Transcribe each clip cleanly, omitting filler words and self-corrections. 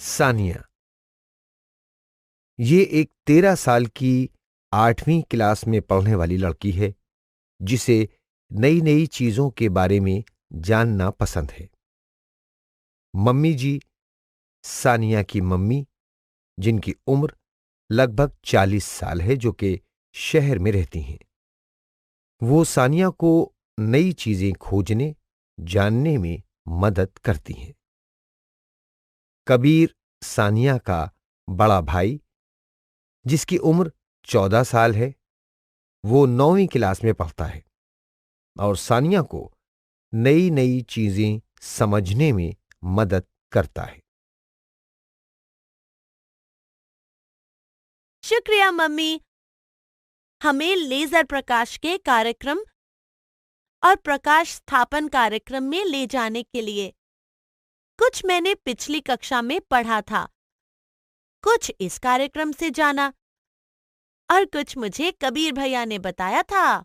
सानिया। ये एक 13 साल की 8वीं क्लास में पढ़ने वाली लड़की है जिसे नई नई चीजों के बारे में जानना पसंद है। मम्मी जी, सानिया की मम्मी, जिनकी उम्र लगभग 40 साल है, जो कि शहर में रहती हैं, वो सानिया को नई चीजें खोजने, जानने में मदद करती हैं। कबीर, सानिया का बड़ा भाई, जिसकी उम्र 14 साल है, वो 9वीं क्लास में पढ़ता है और सानिया को नई नई चीजें समझने में मदद करता है। शुक्रिया मम्मी, हमें लेजर प्रकाश के कार्यक्रम और प्रकाश स्थापन कार्यक्रम में ले जाने के लिए। कुछ मैंने पिछली कक्षा में पढ़ा था, कुछ इस कार्यक्रम से जाना और कुछ मुझे कबीर भैया ने बताया था।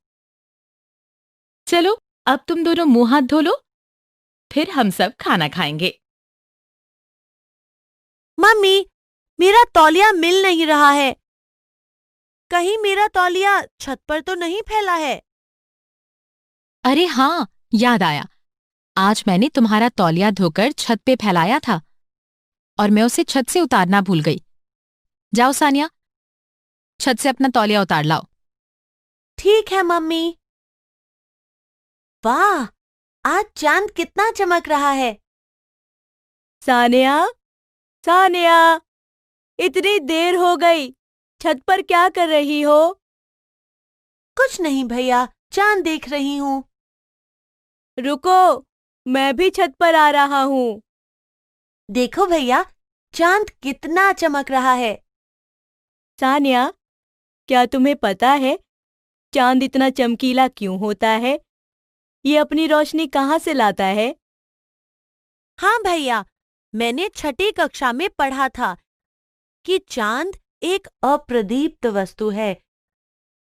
चलो अब तुम दोनों मुंह हाथ धो लो, फिर हम सब खाना खाएंगे। मम्मी, मेरा तौलिया मिल नहीं रहा है। कहीं मेरा तौलिया छत पर तो नहीं फैला है? अरे हाँ, याद आया, आज मैंने तुम्हारा तौलिया धोकर छत पे फैलाया था और मैं उसे छत से उतारना भूल गई। जाओ सानिया, छत से अपना तौलिया उतार लाओ। ठीक है मम्मी। वाह, आज चांद कितना चमक रहा है। सानिया, सानिया, इतनी देर हो गई, छत पर क्या कर रही हो? कुछ नहीं भैया, चांद देख रही हूँ। रुको, मैं भी छत पर आ रहा हूँ। देखो भैया, चांद कितना चमक रहा है। सानिया, क्या तुम्हें पता है चांद इतना चमकीला क्यों होता है? ये अपनी रोशनी कहाँ से लाता है? हाँ भैया, मैंने 6ठी कक्षा में पढ़ा था कि चांद एक अप्रदीप्त वस्तु है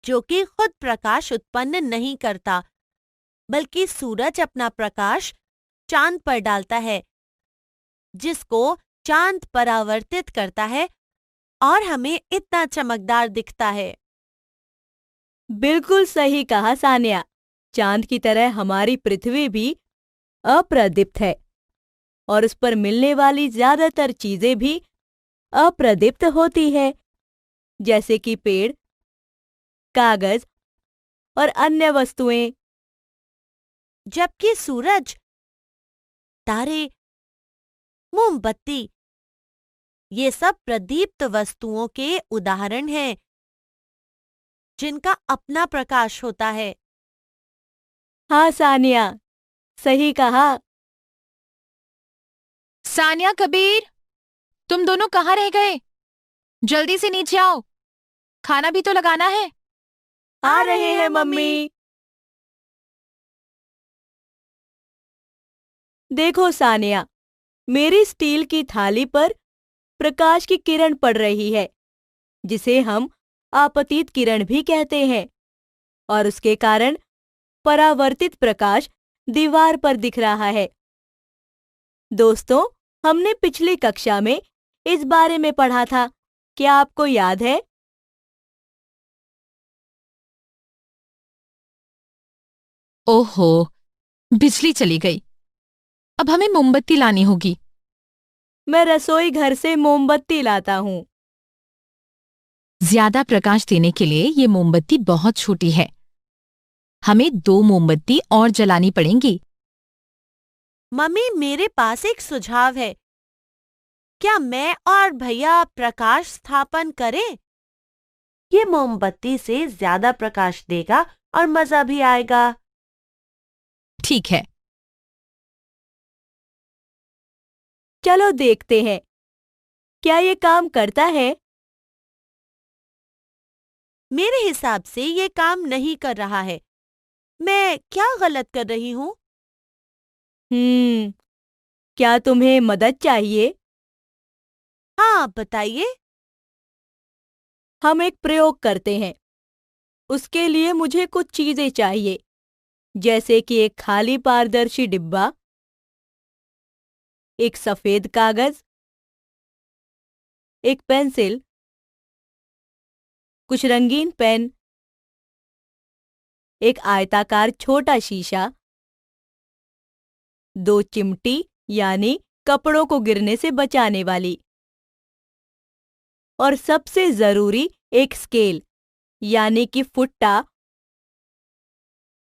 जो कि खुद प्रकाश उत्पन्न नहीं करता, बल्कि सूरज अपना प्रकाश चांद पर डालता है, जिसको चांद परावर्तित करता है और हमें इतना चमकदार दिखता है। बिल्कुल सही कहा सानिया। चांद की तरह हमारी पृथ्वी भी अप्रदीप्त है और उस पर मिलने वाली ज्यादातर चीजें भी अप्रदीप्त होती है, जैसे कि पेड़, कागज और अन्य वस्तुएं। जबकि सूरज, तारे, मोमबत्ती, ये सब प्रदीप्त वस्तुओं के उदाहरण हैं जिनका अपना प्रकाश होता है। हाँ सानिया, सही कहा। सानिया, कबीर, तुम दोनों कहाँ रह गए? जल्दी से नीचे आओ, खाना भी तो लगाना है। आ रहे हैं मम्मी। देखो सानिया, मेरी स्टील की थाली पर प्रकाश की किरण पड़ रही है, जिसे हम आपतित किरण भी कहते हैं, और उसके कारण परावर्तित प्रकाश दीवार पर दिख रहा है। दोस्तों, हमने पिछली कक्षा में इस बारे में पढ़ा था, क्या आपको याद है? ओहो, बिजली चली गई। अब हमें मोमबत्ती लानी होगी। मैं रसोई घर से मोमबत्ती लाता हूँ। ज्यादा प्रकाश देने के लिए ये मोमबत्ती बहुत छोटी है। हमें 2 मोमबत्ती और जलानी पड़ेंगी। मम्मी, मेरे पास एक सुझाव है। क्या मैं और भैया प्रकाश स्थापन करें? ये मोमबत्ती से ज्यादा प्रकाश देगा और मजा भी आएगा। ठीक है। चलो देखते हैं, क्या ये काम करता है? मेरे हिसाब से ये काम नहीं कर रहा है। मैं क्या गलत कर रही हूँ? क्या तुम्हें मदद चाहिए? हाँ, बताइए। हम एक प्रयोग करते हैं। उसके लिए मुझे कुछ चीजें चाहिए, जैसे कि एक खाली पारदर्शी डिब्बा, एक सफेद कागज एक पेंसिल, कुछ रंगीन पेन, एक आयताकार छोटा शीशा, 2 चिमटी यानी कपड़ों को गिरने से बचाने वाली, और सबसे जरूरी एक स्केल यानी कि फुट्टा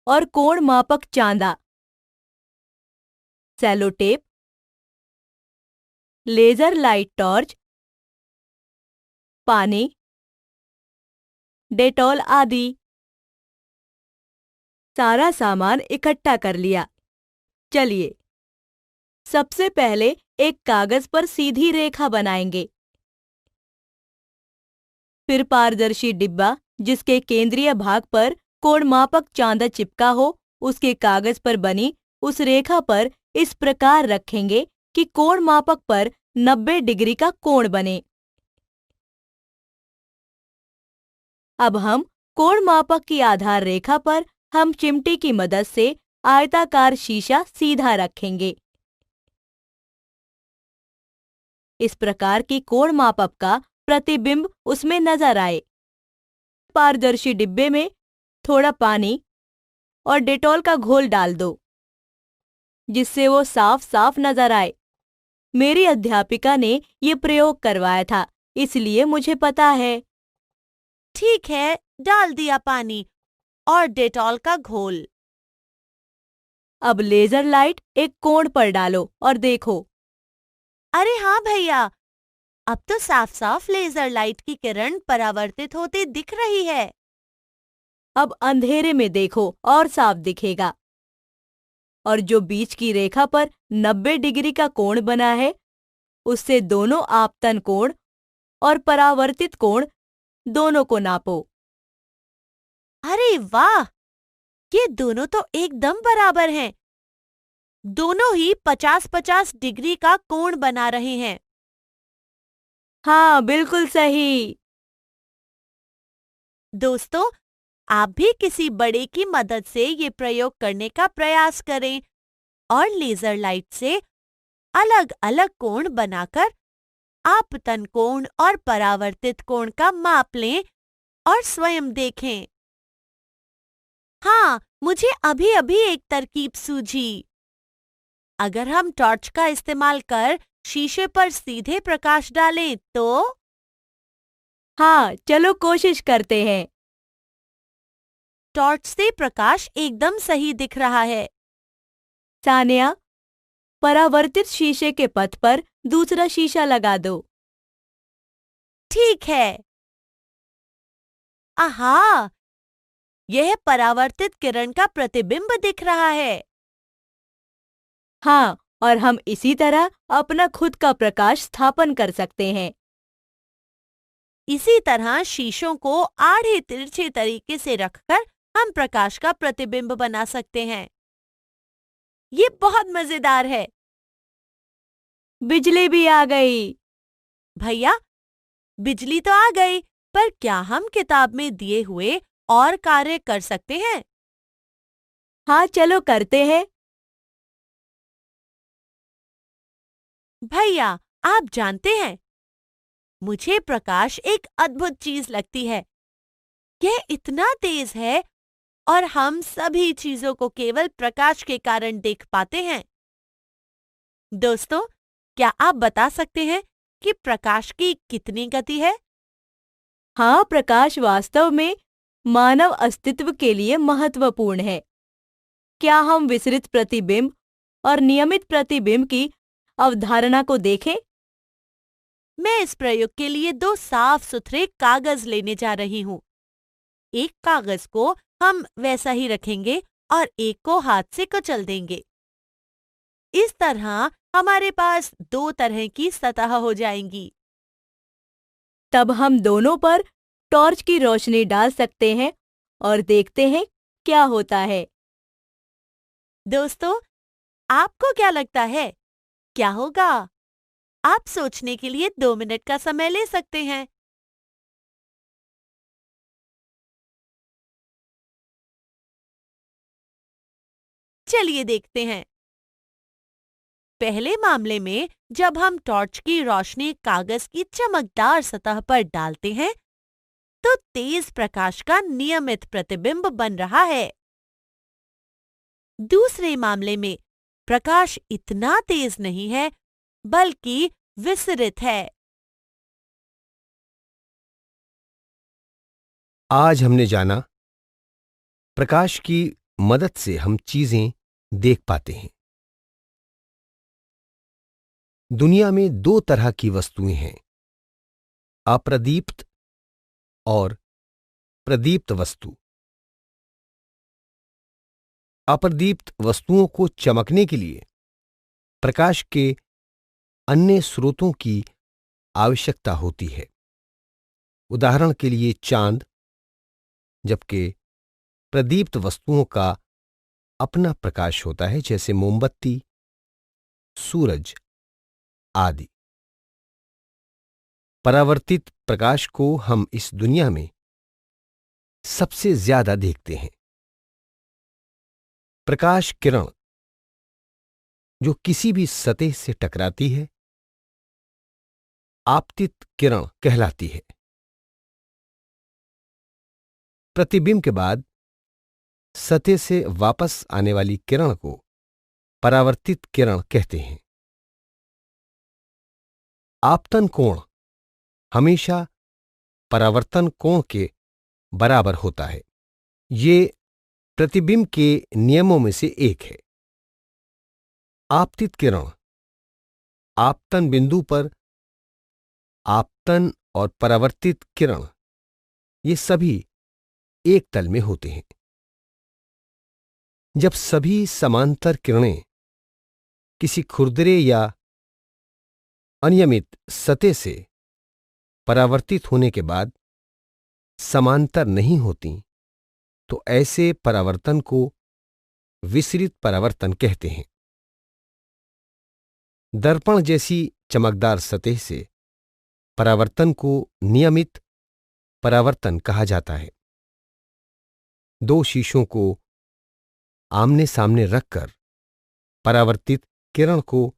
और कोण मापक चांदा, cello tape, laser light torch, पानी, डेटॉल आदि। सारा सामान इकट्ठा कर लिया। चलिए सबसे पहले एक कागज पर सीधी रेखा बनाएंगे। फिर पारदर्शी डिब्बा जिसके केंद्रीय भाग पर कोण मापक चांदा चिपका हो, उसके कागज पर बनी उस रेखा पर इस प्रकार रखेंगे कि कोण मापक पर 90 डिग्री का कोण बने। अब हम कोण मापक की आधार रेखा पर हम चिमटी की मदद से आयताकार शीशा सीधा रखेंगे। इस प्रकार की कोण मापक का प्रतिबिंब उसमें नजर आए। पारदर्शी डिब्बे में थोड़ा पानी और डेटॉल का घोल डाल दो जिससे वो साफ साफ नजर आए। मेरी अध्यापिका ने ये प्रयोग करवाया था, इसलिए मुझे पता है। ठीक है, डाल दिया पानी और डेटॉल का घोल। अब लेजर लाइट एक कोण पर डालो और देखो। अरे हाँ भैया, अब तो साफ साफ लेजर लाइट की किरण परावर्तित होती दिख रही है। अब अंधेरे में देखो और साफ दिखेगा। और जो बीच की रेखा पर 90 डिग्री का कोण बना है, उससे दोनों आपतन कोण और परावर्तित कोण दोनों को नापो। अरे वाह, ये दोनों तो एकदम बराबर हैं। दोनों ही 50-50 डिग्री का कोण बना रहे हैं। हाँ, बिल्कुल सही। दोस्तों, आप भी किसी बड़े की मदद से ये प्रयोग करने का प्रयास करें और लेजर लाइट से अलग अलग कोण बनाकर आपतन कोण और परावर्तित कोण का माप लें और स्वयं देखें। हाँ, मुझे अभी अभी एक तरकीब सूझी। अगर हम टॉर्च का इस्तेमाल कर शीशे पर सीधे प्रकाश डालें तो? हाँ, चलो कोशिश करते हैं। टॉर्च से प्रकाश एकदम सही दिख रहा है। सानिया, परावर्तित शीशे के पथ पर दूसरा शीशा लगा दो। ठीक है। आहा, यह परावर्तित किरण का प्रतिबिंब दिख रहा है। हाँ, और हम इसी तरह अपना खुद का प्रकाश स्थापन कर सकते हैं। इसी तरह शीशों को आड़े तिरछे तरीके से रखकर हम प्रकाश का प्रतिबिंब बना सकते हैं। ये बहुत मजेदार है। बिजली भी आ गई। भैया, बिजली तो आ गई, पर क्या हम किताब में दिए हुए और कार्य कर सकते हैं? हाँ, चलो करते हैं। भैया, आप जानते हैं, मुझे प्रकाश एक अद्भुत चीज लगती है। यह इतना तेज है और हम सभी चीजों को केवल प्रकाश के कारण देख पाते हैं। दोस्तों, क्या आप बता सकते हैं कि प्रकाश की कितनी गति है? हाँ, प्रकाश वास्तव में मानव अस्तित्व के लिए महत्वपूर्ण है। क्या हम विसरित प्रतिबिंब और नियमित प्रतिबिंब की अवधारणा को देखें? मैं इस प्रयोग के लिए 2 साफ सुथरे कागज लेने जा रही हूँ। एक कागज को हम वैसा ही रखेंगे और एक को हाथ से कुचल देंगे। इस तरह हमारे पास 2 तरह की सतह हो जाएंगी। तब हम दोनों पर टॉर्च की रोशनी डाल सकते हैं और देखते हैं क्या होता है। दोस्तों, आपको क्या लगता है, क्या होगा? आप सोचने के लिए 2 मिनट का समय ले सकते हैं। चलिए देखते हैं। पहले मामले में जब हम टॉर्च की रोशनी कागज की चमकदार सतह पर डालते हैं तो तेज प्रकाश का नियमित प्रतिबिंब बन रहा है। दूसरे मामले में प्रकाश इतना तेज नहीं है बल्कि विसरित है। आज हमने जाना प्रकाश की मदद से हम चीजें देख पाते हैं। दुनिया में दो तरह की वस्तुएं हैं, अप्रदीप्त और प्रदीप्त वस्तु। अप्रदीप्त वस्तुओं को चमकने के लिए प्रकाश के अन्य स्रोतों की आवश्यकता होती है। उदाहरण के लिए चांद, जबकि प्रदीप्त वस्तुओं का अपना प्रकाश होता है, जैसे मोमबत्ती, सूरज आदि। परावर्तित प्रकाश को हम इस दुनिया में सबसे ज्यादा देखते हैं। प्रकाश किरण जो किसी भी सतह से टकराती है आपतित किरण कहलाती है। प्रतिबिंब के बाद सतह से वापस आने वाली किरण को परावर्तित किरण कहते हैं। आपतन कोण हमेशा परावर्तन कोण के बराबर होता है। ये प्रतिबिंब के नियमों में से एक है। आपतित किरण आपतन बिंदु पर आपतन और परावर्तित किरण ये सभी एक तल में होते हैं। जब सभी समांतर किरणें किसी खुरदरे या अनियमित सतह से परावर्तित होने के बाद समांतर नहीं होती तो ऐसे परावर्तन को विसरित परावर्तन कहते हैं। दर्पण जैसी चमकदार सतह से परावर्तन को नियमित परावर्तन कहा जाता है। दो शीशों को आमने सामने रखकर परावर्तित किरण को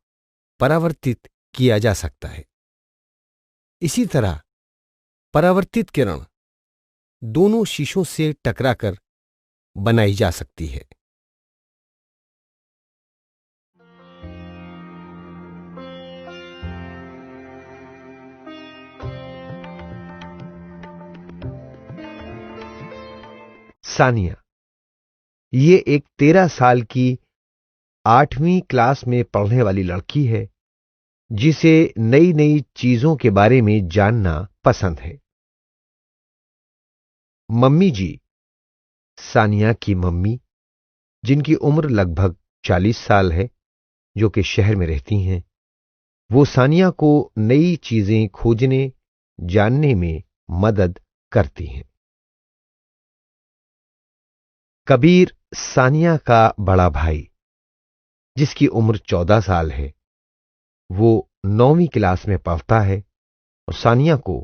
परावर्तित किया जा सकता है। इसी तरह परावर्तित किरण दोनों शीशों से टकराकर बनाई जा सकती है। सानिया, ये एक 13 साल की 8वीं क्लास में पढ़ने वाली लड़की है जिसे नई नई चीजों के बारे में जानना पसंद है। मम्मी जी, सानिया की मम्मी, जिनकी उम्र लगभग 40 साल है, जो कि शहर में रहती हैं, वो सानिया को नई चीजें खोजने, जानने में मदद करती हैं। कबीर, सानिया का बड़ा भाई, जिसकी उम्र 14 साल है, वो 9वीं क्लास में पढ़ता है और सानिया को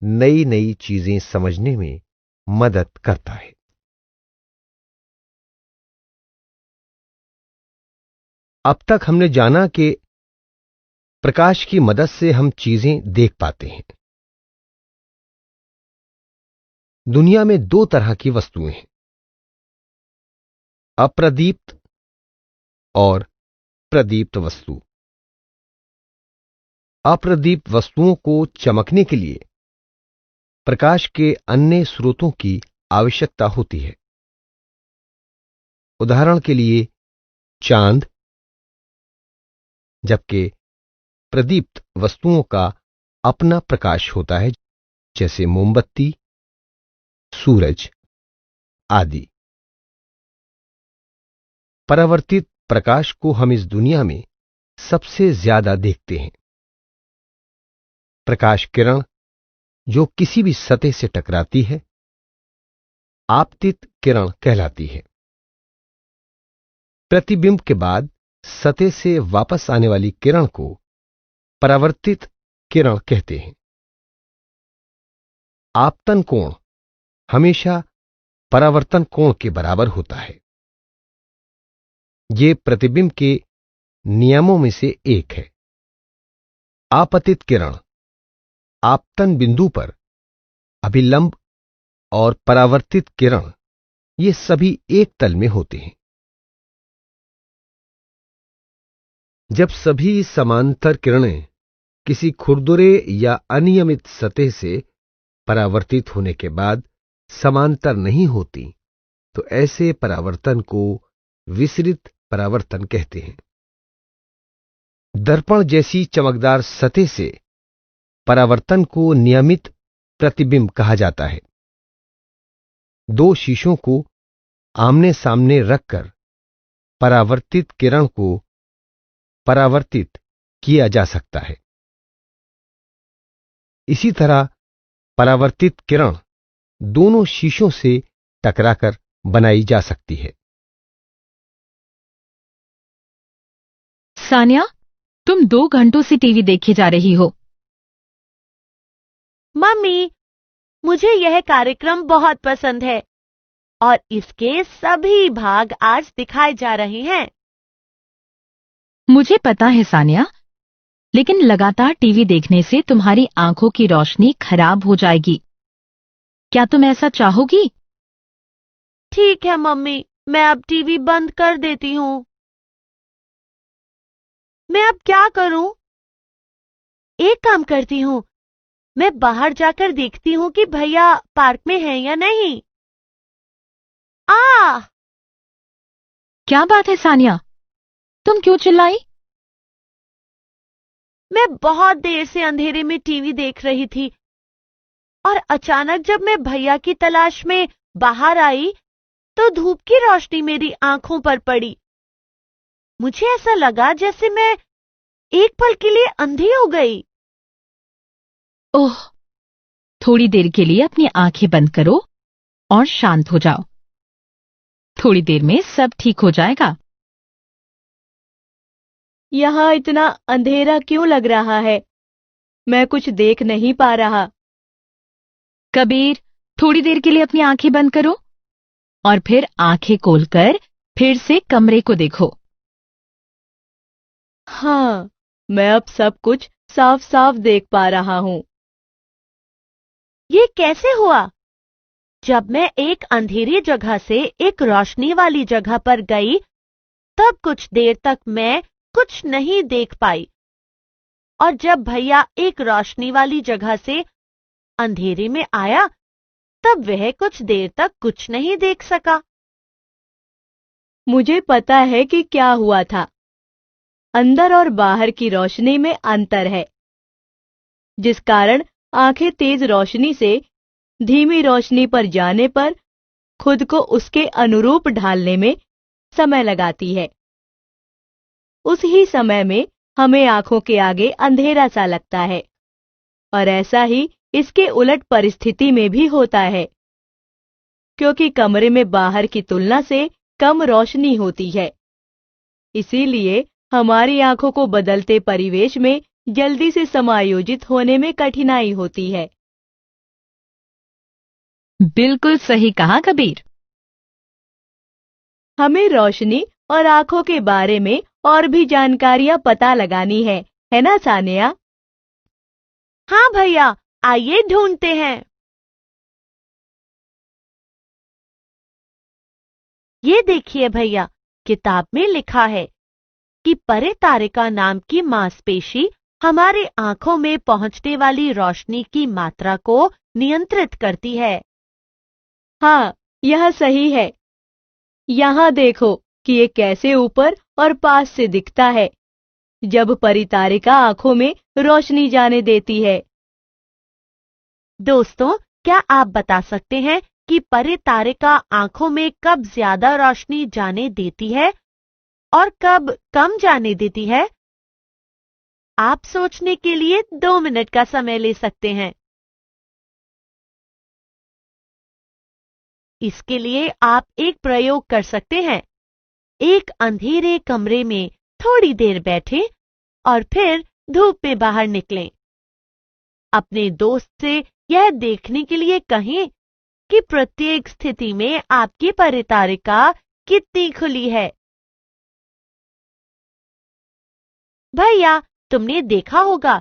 नई नई चीजें समझने में मदद करता है। अब तक हमने जाना कि प्रकाश की मदद से हम चीजें देख पाते हैं। दुनिया में दो तरह की वस्तुएं हैं, अप्रदीप्त और प्रदीप्त वस्तु। अप्रदीप्त वस्तुओं को चमकने के लिए प्रकाश के अन्य स्रोतों की आवश्यकता होती है। उदाहरण के लिए चांद, जबकि प्रदीप्त वस्तुओं का अपना प्रकाश होता है, जैसे मोमबत्ती, सूरज आदि। परावर्तित प्रकाश को हम इस दुनिया में सबसे ज्यादा देखते हैं। प्रकाश किरण जो किसी भी सतह से टकराती है आपतित किरण कहलाती है। प्रतिबिंब के बाद सतह से वापस आने वाली किरण को परावर्तित किरण कहते हैं। आपतन कोण हमेशा परावर्तन कोण के बराबर होता है। ये प्रतिबिंब के नियमों में से एक है। आपतित किरण आपतन बिंदु पर, अभिलंब और परावर्तित किरण ये सभी एक तल में होते हैं। जब सभी समांतर किरणें किसी खुरदुरे या अनियमित सतह से परावर्तित होने के बाद समांतर नहीं होती, तो ऐसे परावर्तन को विसरित परावर्तन कहते हैं। दर्पण जैसी चमकदार सतह से परावर्तन को नियमित प्रतिबिंब कहा जाता है। दो शीशों को आमने सामने रखकर परावर्तित किरण को परावर्तित किया जा सकता है। इसी तरह परावर्तित किरण दोनों शीशों से टकराकर बनाई जा सकती है। सानिया, तुम 2 घंटों से टीवी देखे जा रही हो। मम्मी, मुझे यह कार्यक्रम बहुत पसंद है और इसके सभी भाग आज दिखाए जा रहे हैं। मुझे पता है सानिया, लेकिन लगातार टीवी देखने से तुम्हारी आंखों की रोशनी खराब हो जाएगी। क्या तुम ऐसा चाहोगी? ठीक है मम्मी, मैं अब टीवी बंद कर देती हूँ। मैं अब क्या करूं? एक काम करती हूँ, मैं बाहर जाकर देखती हूँ कि भैया पार्क में हैं या नहीं। क्या बात है सानिया, तुम क्यों चिल्लाई? मैं बहुत देर से अंधेरे में टीवी देख रही थी और अचानक जब मैं भैया की तलाश में बाहर आई तो धूप की रोशनी मेरी आंखों पर पड़ी। मुझे ऐसा लगा जैसे मैं एक पल के लिए अंधी हो गई। ओह, थोड़ी देर के लिए अपनी आंखें बंद करो और शांत हो जाओ। थोड़ी देर में सब ठीक हो जाएगा। यहाँ इतना अंधेरा क्यों लग रहा है? मैं कुछ देख नहीं पा रहा। कबीर, थोड़ी देर के लिए अपनी आंखें बंद करो और फिर आंखें खोलकर फिर से कमरे को देखो। हाँ, मैं अब सब कुछ साफ साफ देख पा रहा हूँ। ये कैसे हुआ? जब मैं एक अंधेरी जगह से एक रोशनी वाली जगह पर गई, तब कुछ देर तक मैं कुछ नहीं देख पाई और जब भैया एक रोशनी वाली जगह से अंधेरे में आया, तब वह कुछ देर तक कुछ नहीं देख सका। मुझे पता है कि क्या हुआ था। अंदर और बाहर की रोशनी में अंतर है, जिस कारण आंखें तेज रोशनी से धीमी रोशनी पर जाने पर खुद को उसके अनुरूप ढालने में समय लगाती है। उस ही समय में हमें आंखों के आगे अंधेरा सा लगता है और ऐसा ही इसके उलट परिस्थिति में भी होता है, क्योंकि कमरे में बाहर की तुलना से कम रोशनी होती है। इसीलिए हमारी आंखों को बदलते परिवेश में जल्दी से समायोजित होने में कठिनाई होती है। बिल्कुल सही कहा कबीर। हमें रोशनी और आंखों के बारे में और भी जानकारियां पता लगानी है ना सानिया? हाँ भैया, आइए ढूंढते हैं। ये देखिए भैया, किताब में लिखा है कि परितारिका नाम की मांसपेशी हमारे आंखों में पहुंचने वाली रोशनी की मात्रा को नियंत्रित करती है। हाँ, यह सही है। यहाँ देखो कि ये कैसे ऊपर और पास से दिखता है जब परितारिका आंखों में रोशनी जाने देती है। दोस्तों, क्या आप बता सकते हैं कि परितारिका आंखों में कब ज्यादा रोशनी जाने देती है और कब कम जाने देती है? आप सोचने के लिए 2 मिनट का समय ले सकते हैं। इसके लिए आप एक प्रयोग कर सकते हैं। एक अंधेरे कमरे में थोड़ी देर बैठें और फिर धूप में बाहर निकलें। अपने दोस्त से यह देखने के लिए कहें कि प्रत्येक स्थिति में आपकी परितारिका कितनी खुली है। भैया, तुमने देखा होगा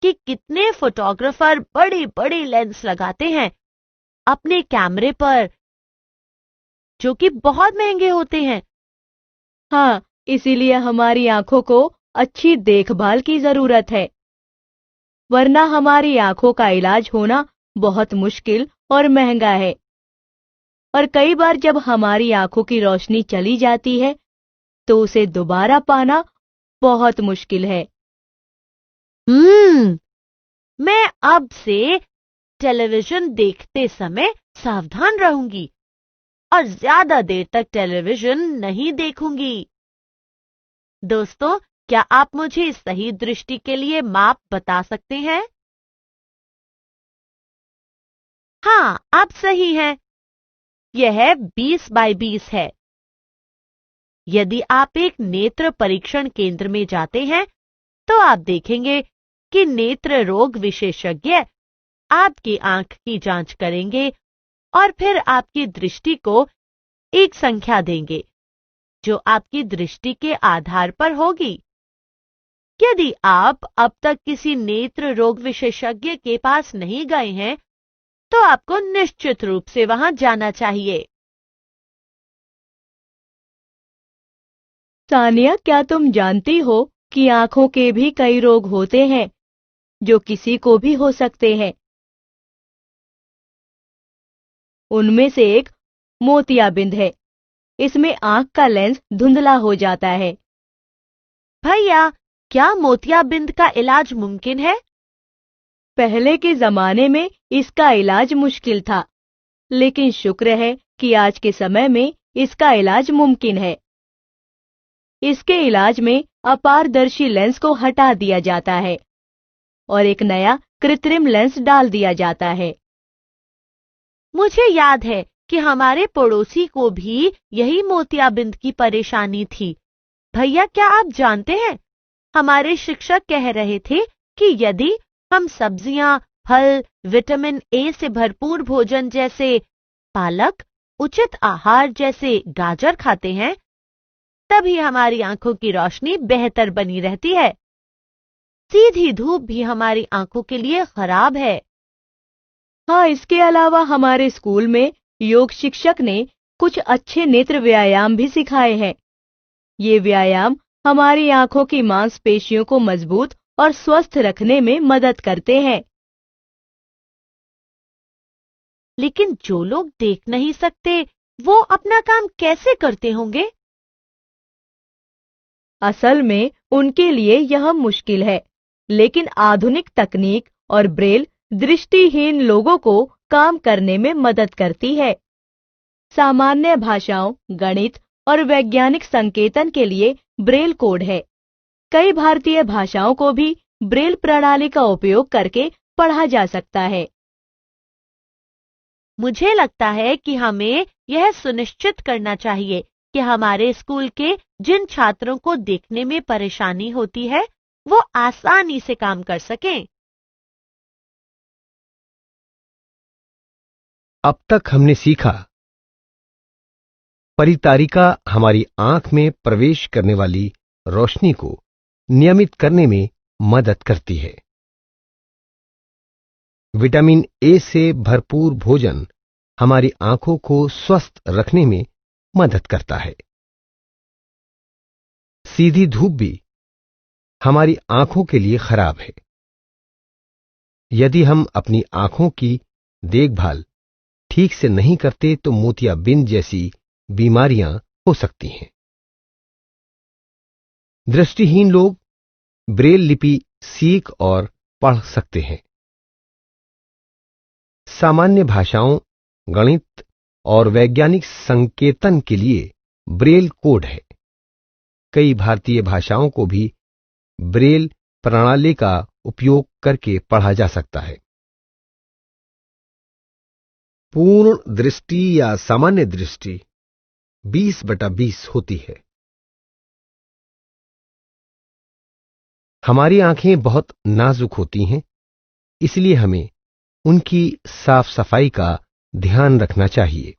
कि कितने फोटोग्राफर बड़े बड़े लेंस लगाते हैं अपने कैमरे पर, जो कि बहुत महंगे होते हैं। हाँ, इसीलिए हमारी आंखों को अच्छी देखभाल की जरूरत है, वरना हमारी आंखों का इलाज होना बहुत मुश्किल और महंगा है। और कई बार जब हमारी आंखों की रोशनी चली जाती है तो उसे दोबारा पाना बहुत मुश्किल है। मैं अब से टेलीविजन देखते समय सावधान रहूंगी और ज्यादा देर तक टेलीविजन नहीं देखूंगी। दोस्तों, क्या आप मुझे सही दृष्टि के लिए माप बता सकते हैं? हाँ, आप सही हैं। यह 20 बाय 20 है। यदि आप एक नेत्र परीक्षण केंद्र में जाते हैं तो आप देखेंगे कि नेत्र रोग विशेषज्ञ आपकी आंख की जांच करेंगे और फिर आपकी दृष्टि को एक संख्या देंगे जो आपकी दृष्टि के आधार पर होगी। यदि आप अब तक किसी नेत्र रोग विशेषज्ञ के पास नहीं गए हैं तो आपको निश्चित रूप से वहां जाना चाहिए। सानिया, क्या तुम जानती हो कि आंखों के भी कई रोग होते हैं जो किसी को भी हो सकते हैं? उनमें से एक मोतियाबिंद है। इसमें आंख का लेंस धुंधला हो जाता है। भैया, क्या मोतियाबिंद का इलाज मुमकिन है? पहले के जमाने में इसका इलाज मुश्किल था, लेकिन शुक्र है कि आज के समय में इसका इलाज मुमकिन है। इसके इलाज में अपारदर्शी लेंस को हटा दिया जाता है और एक नया कृत्रिम लेंस डाल दिया जाता है। मुझे याद है कि हमारे पड़ोसी को भी यही मोतियाबिंद की परेशानी थी। भैया, क्या आप जानते हैं, हमारे शिक्षक कह रहे थे कि यदि हम सब्जियां, फल, विटामिन ए से भरपूर भोजन जैसे पालक, उचित आहार जैसे गाजर खाते हैं, तभी हमारी आंखों की रोशनी बेहतर बनी रहती है। सीधी धूप भी हमारी आंखों के लिए खराब है। हाँ, इसके अलावा हमारे स्कूल में योग शिक्षक ने कुछ अच्छे नेत्र व्यायाम भी सिखाए हैं। ये व्यायाम हमारी आंखों की मांसपेशियों को मजबूत और स्वस्थ रखने में मदद करते हैं। लेकिन जो लोग देख नहीं सकते, वो अपना काम कैसे करते होंगे? असल में उनके लिए यह मुश्किल है, लेकिन आधुनिक तकनीक और ब्रेल दृष्टिहीन लोगों को काम करने में मदद करती है। सामान्य भाषाओं, गणित और वैज्ञानिक संकेतन के लिए ब्रेल कोड है। कई भारतीय भाषाओं को भी ब्रेल प्रणाली का उपयोग करके पढ़ा जा सकता है। मुझे लगता है कि हमें यह सुनिश्चित करना चाहिए कि हमारे स्कूल के जिन छात्रों को देखने में परेशानी होती है, वो आसानी से काम कर सकें। अब तक हमने सीखा, परितारिका हमारी आंख में प्रवेश करने वाली रोशनी को नियमित करने में मदद करती है। विटामिन ए से भरपूर भोजन हमारी आंखों को स्वस्थ रखने में मदद करता है। सीधी धूप भी हमारी आंखों के लिए खराब है। यदि हम अपनी आंखों की देखभाल ठीक से नहीं करते तो मोतियाबिंद जैसी बीमारियां हो सकती हैं। दृष्टिहीन लोग ब्रेल लिपि सीख और पढ़ सकते हैं। सामान्य भाषाओं, गणित और वैज्ञानिक संकेतन के लिए ब्रेल कोड है। कई भारतीय भाषाओं को भी ब्रेल प्रणाली का उपयोग करके पढ़ा जा सकता है। पूर्ण दृष्टि या सामान्य दृष्टि 20/20 होती है। हमारी आंखें बहुत नाजुक होती हैं, इसलिए हमें उनकी साफ सफाई का ध्यान रखना चाहिए।